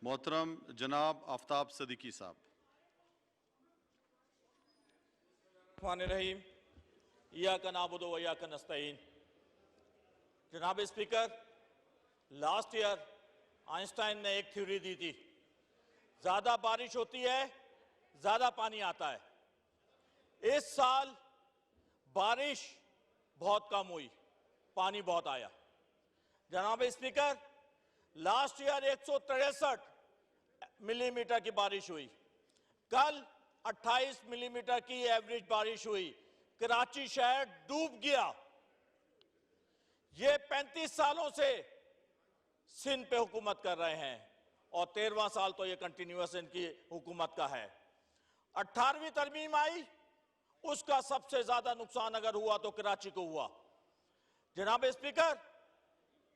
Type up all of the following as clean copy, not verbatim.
मोहतरम जनाब आफ्ताब सदीकी साहब। रहीम इय्याका नअबुदु व इय्याका नस्तईन। जनाब स्पीकर, लास्ट ईयर आइंस्टाइन ने एक थ्योरी दी थी, ज्यादा बारिश होती है ज्यादा पानी आता है। इस साल बारिश बहुत कम हुई, पानी बहुत आया। जनाब स्पीकर, लास्ट ईयर 163 मिलीमीटर की बारिश हुई, कल 28 मिलीमीटर की एवरेज बारिश हुई। कराची शहर डूब गया। ये 35 सालों से सिंध पे हुकूमत कर रहे हैं और 13वां साल तो ये कंटिन्यूअस इनकी हुकूमत का है। 18वीं तरमीम आई, उसका सबसे ज्यादा नुकसान अगर हुआ तो कराची को हुआ। जनाब स्पीकर,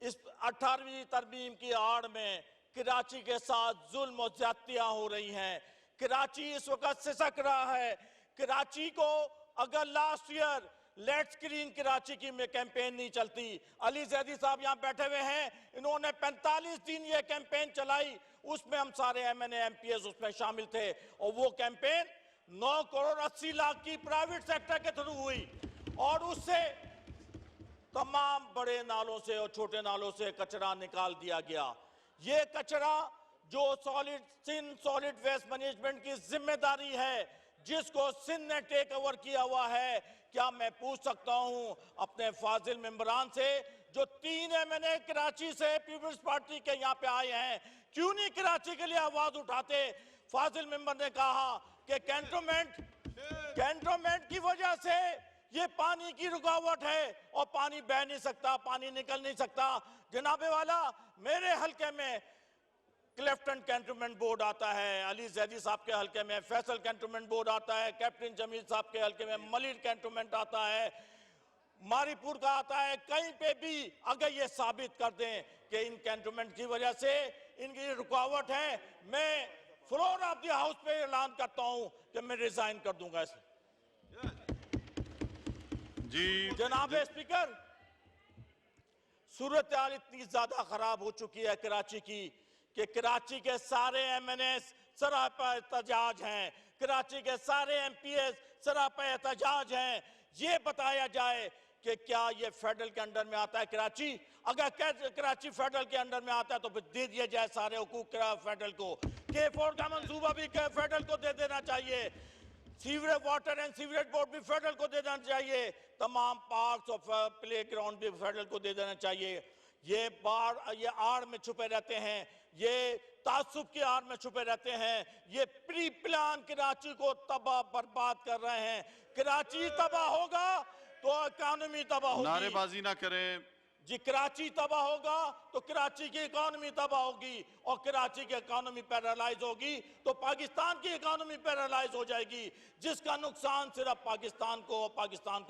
इस 18वीं तरमीम की आड़ में कराची के साथ जुल्म और ज्यादतियां हो रही हैं। कराची इस वक्त सिसक रहा है। कराची को अगर last year let's clean Karachi की में कैंपेन नहीं चलती, अली जैदी साहब यहां बैठे हुए हैं, इन्होंने 45 दिन ये कैंपेन चलाई, उसमें हम सारे MNA MPs उसमें शामिल थे और वो कैंपेन 9 करोड़ 80 लाख की प्राइवेट सेक्टर के थ्रू हुई और उससे तमाम बड़े नालों से और छोटे नालों से कचरा निकाल दिया गया। ये कचरा जो सिंध सॉलिड वेस्ट मैनेजमेंट की जिम्मेदारी है, जिसको सिंध ने टेक ओवर किया हुआ है, क्या मैं पूछ सकता हूं अपने फाजिल मेंबरान से जो 3 MNA कराची से पीपल्स पार्टी के यहां पे आए हैं, क्यों नहीं कराची के लिए आवाज उठाते? फाजिल मेंबर ने कहा कि कैंटोनमेंट की वजह से ये पानी की रुकावट है और पानी बह नहीं सकता, पानी निकल नहीं सकता। जनाबे वाला, मेरे हलके में क्लेफ्टन कैंटोनमेंट बोर्ड आता है, अली जैदी साहब के हलके में फैसल कैंटोनमेंट बोर्ड आता है, कैप्टन जमील साहब के हलके में मलिर कैंटोनमेंट आता है, मारीपुर का आता है। कहीं पे भी अगर ये साबित कर दें कि इन कैंटोनमेंट की वजह से इनकी रुकावट है, मैं फ्लोर ऑफ द हाउस पे ऐलान करता हूं कि मैं रिजाइन कर दूंगा इसे। जी जनाब स्पीकर, सूरत हाल इतनी ज्यादा खराब हो चुकी है कराची की कि कराची के सारे MNAs सरापा एहतजाज हैं, कराची के सारे MPs सरापा एहतजाज हैं। ये बताया जाए कि क्या ये फेडरल के अंडर में आता है कराची? अगर कराची फेडरल के अंडर में आता है तो फिर दे दिया जाए सारे हुकूक फेडरल को। K4 का मंसूबा भी फेडरल को दे देना चाहिए, sewerage water and sewerage board भी फेडरल को दे देना चाहिए, तमाम पार्क्स और प्ले ग्राउंड भी फेडरल को दे देना चाहिए। ये आड़ में छुपे रहते हैं, ये तासुब की आड़ में छुपे रहते हैं, ये प्री प्लान कराची को तबाह बर्बाद कर रहे हैं। कराची तबाह होगा तो इकोनॉमी तबाह होगी। नारेबाजी ना करें जी, कराची तबाह होगा तो कराची की इकोनॉमी तबाह होगी और कराची की इकोनॉमी पैरालाइज होगी तो पाकिस्तान की इकोनॉमी पैरालाइज हो जाएगी, जिसका नुकसान सिर्फ पाकिस्तान को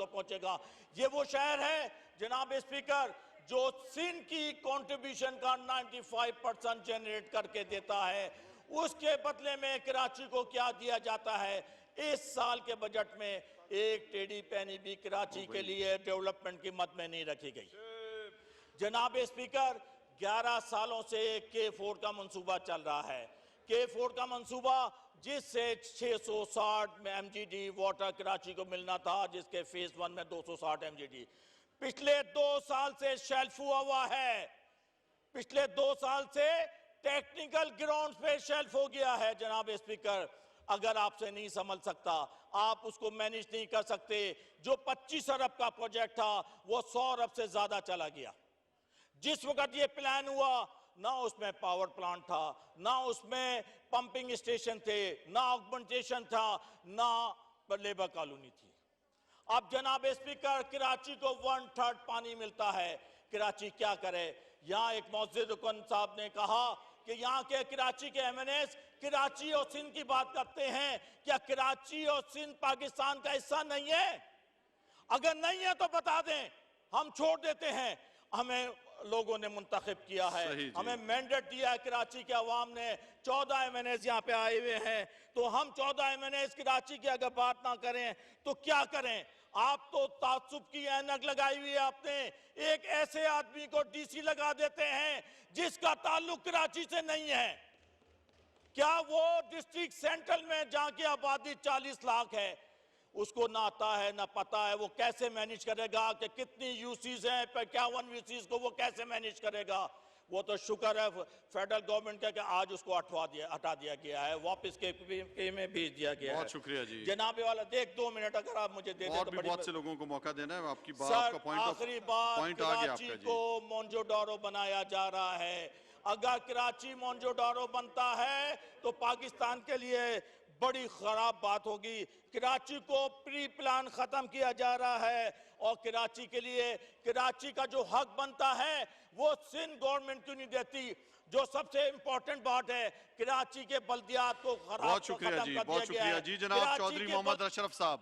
पहुंचेगा। ये वो शहर है जनाब स्पीकर जो सिंध की कंट्रीब्यूशन का 95% जनरेट करके देता है, उसके बदले में कराची को क्या दिया जाता है? इस साल के बजट में एक टेढ़ी पैनी भी कराची के लिए डेवलपमेंट की मद में नहीं रखी गई। जनाब स्पीकर, 11 सालों से K4 का मंसूबा चल रहा है। K4 का मंसूबा जिससे 660 MGD वाटर कराची को मिलना था, जिसके फेज 1 में 260 MGD पिछले 2 साल से शेल्फ हुआ है। पिछले 2 साल से टेक्निकल ग्राउंड पे शेल्फ हो गया है। जनाब स्पीकर, अगर आपसे नहीं समझ सकता, आप उसको मैनेज नहीं कर सकते, जो 25 अरब का प्रोजेक्ट था वो 100 अरब से ज्यादा चला गया। जिस वक्त ये प्लान हुआ ना उसमें पावर प्लांट था, ना उसमें पंपिंग स्टेशन थे, ना ऑगमेंटेशन था, ना लेबर कॉलोनी थी। अब जनाब स्पीकर, कराची को 1/3 पानी मिलता है, कराची क्या करे? यहाँ एक मौजूद हुकम साहब ने कहा कि यहाँ के कराची के MNAs कराची और सिंध की बात करते हैं, क्या कराची और सिंध पाकिस्तान का हिस्सा नहीं है? अगर नहीं है तो बता दें, हम छोड़ देते हैं। हमें लोगों ने मुंतखब किया है, हमें मैंडेट दिया है, कराची के अवाम ने 14 MNAs यहाँ पे आए हुए हैं, तो हम 14 MNAs कराची की अगर बात ना करें तो क्या करें? आप तो तासुब की ऐनक लगाई हुई है आपने, एक ऐसे आदमी को DC लगा देते हैं जिसका ताल्लुक कराची से नहीं है। क्या वो डिस्ट्रिक्ट सेंट्रल में जहां की आबादी 40 लाख है, उसको ना आता है ना पता है वो कैसे मैनेज करेगा कि कितनी यूसीज हैं, 51 यूसीज को वो कैसे मैनेज करेगा? वो तो शुक्र है फेडरल गवर्नमेंट का कि आज उसको हटा दिया गया है, वापस के में भेज दिया गया है। बहुत शुक्रिया जी। जनाबे वाला देख 2 मिनट अगर आप मुझे दे दें और तो भी बड़ी बहुत से लोगों को मौका देना है। आपकी बात, सर, आपका आखिरी बात, पॉइंट आ गया कराची आपका जी। को मोन्जोडारो बनाया जा रहा है। अगर कराची मोन्जोडारो बनता है तो पाकिस्तान के लिए बड़ी खराब बात होगी। कराची को प्री प्लान खत्म किया जा रहा है और कराची के लिए कराची का जो हक बनता है वो सिंध गवर्नमेंट क्यों नहीं देती? जो सबसे इंपॉर्टेंट बात है, कराची के बल्दियात को खराब बहुत शुक्रिया जी, बहुत शुक्रिया जी। जनाब चौधरी मोहम्मद अशरफ साहब।